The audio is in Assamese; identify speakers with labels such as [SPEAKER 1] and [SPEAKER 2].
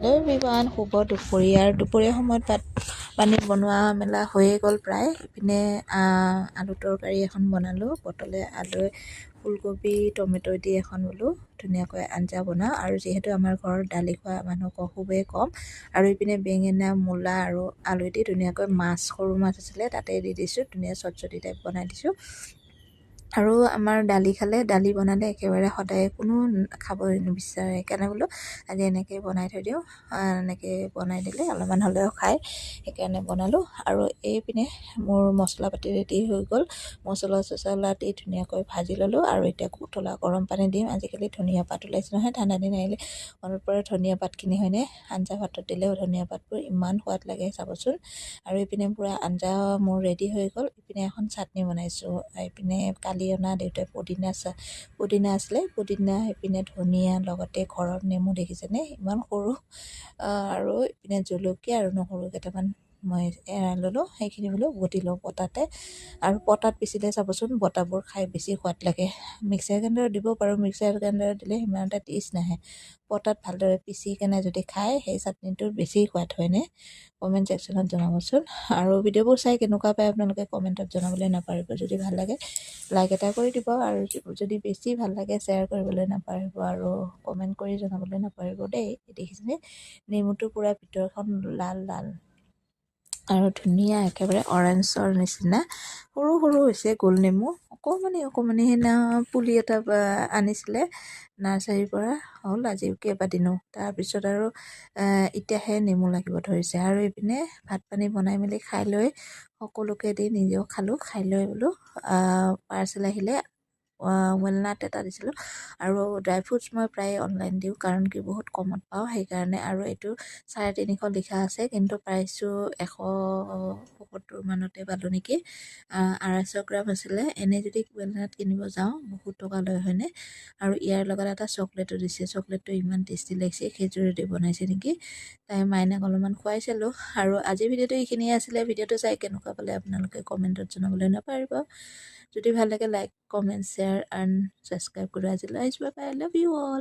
[SPEAKER 1] হেল্ল' এভৰিৱান, শুভ দুপৰীয়াৰ সময়ত পানী বনোৱা মেলা হৈয়ে গ'ল প্ৰায়। ইপিনে আলু তৰকাৰী এখন বনালোঁ, পটলে আলুৱে ফুলকবি টমেটো দি এখন বোলো ধুনীয়াকৈ আঞ্জা বনাওঁ। আৰু যিহেতু আমাৰ ঘৰত দালি খোৱা মানুহ খুবেই কম, আৰু ইপিনে বেঙেনা মূলা আৰু আলু দি ধুনীয়াকৈ সৰু মাছ আছিলে তাতে দি দিছোঁ, ধুনীয়া চটচটি টাইপ বনাই দিছোঁ। আৰু আমাৰ দালি দালি বনালে একেবাৰে সদায় কোনো খাব নিবিচাৰে, সেইকাৰণে বোলো আজি এনেকৈ বনাই থৈ দিওঁ। এনেকৈ বনাই দিলে অলপমান হ'লেও খায়, সেইকাৰণে বনালোঁ। আৰু এইপিনে মোৰ মছলা পাতি ৰেডি হৈ গ'ল, মছলা দি ধুনীয়াকৈ ভাজি ল'লোঁ। আৰু এতিয়া উতলা গৰম পানী দিম। আজিকালি ধনিয়া পাত ওলাইছে নহয়, ঠাণ্ডা দিন আহিলে মনত পৰে ধনিয়া পাতখিনি হয়নে, আঞ্জা ভাতত দিলেও ধনিয়া পাতবোৰ ইমান সোৱাদ লাগে চাবচোন। আৰু ইপিনে পূৰা আঞ্জা মোৰ ৰেডি হৈ গ'ল। ইপিনে এখন চাটনি বনাইছোঁ, ইপিনে কালি অনা দেউতাই পুদিনা আছিলে, পুদিনা ইপিনে ধনিয়া লগতে ঘৰৰ নেমু দেখিছেনে ইমান সৰু, আৰু ইপিনে জলকীয়া আৰু নহৰু কেইটামান মই এৰাই ল'লোঁ, সেইখিনি বোলো বটি লওঁ পতাতে। আৰু পতাত পিচিলে চাবচোন বটাবোৰ খাই বেছি সোৱাদ লাগে। মিক্সাৰ গ্ৰাইণ্ডাৰত দিব পাৰোঁ, মিক্সাৰ গ্ৰাইণ্ডাৰত দিলে সিমান এটা টেষ্ট নাহে। পতাত ভালদৰে পিচি কেনে যদি খায় সেই চাটনিটোৰ বেছি সোৱাদ হয়নে, কমেণ্ট ছেকশ্যনত জনাবচোন। আৰু ভিডিঅ'বোৰ চাই কেনেকুৱা পায় আপোনালোকে কমেণ্টত জনাবলৈ নাপাহৰিব। যদি ভাল লাগে লাইক এটা কৰি দিব, আৰু যদি বেছি ভাল লাগে শ্বেয়াৰ কৰিবলৈ নাপাহৰিব, আৰু কমেণ্ট কৰি জনাবলৈ নাপাহৰিব দেই। দেখিছেনে নেমুটো পূৰা ভিতৰখন লাল লাল আৰু ধুনীয়া, একেবাৰে অৰেঞ্জৰ নিচিনা সৰু সৰু হৈছে গোল নেমু, অকণমানি সেইদিনা পুলি এটা আনিছিলে নাৰ্চাৰীৰ পৰা, হ'ল আজি কেইবাদিনো। তাৰপিছত আৰু এতিয়াহে নেমু লাগিব ধৰিছে। আৰু এইপিনে ভাত পানী বনাই মেলি খাই লৈ সকলোকে দি নিজেও খালোঁ, খাই লৈ বোলো পাৰ্চেল আহিলে, ৱেলনাট এটা দিছিলোঁ। আৰু ড্ৰাই ফ্ৰুটছ মই প্ৰায় অনলাইন দিওঁ, কাৰণ কি বহুত কমত পাওঁ সেইকাৰণে। আৰু এইটো 350 লিখা আছে, কিন্তু প্ৰাইচটো 170 মানতে পালোঁ নেকি। 250 গ্ৰাম আছিলে। এনেই যদি ৱেলনাট কিনিব যাওঁ বহুত টকা লয় হয়নে। আৰু ইয়াৰ লগত এটা চকলেটো দিছে, চকলেটটো ইমান টেষ্টি লাগিছে, খেজুৰেদি বনাইছে নেকি। তাই মাইনাক অলপমান খুৱাইছিলোঁ। আৰু আজিৰ ভিডিঅ'টো এইখিনিয়ে আছিলে। ভিডিঅ'টো চাই কেনেকুৱা পালে আপোনালোকে কমেণ্টত জনাবলৈ নাপাহৰিব। যদি ভাল লাগে like comment share and subscribe কৰি আজিলৈ আহিছোঁ। Bye bye, I love you all.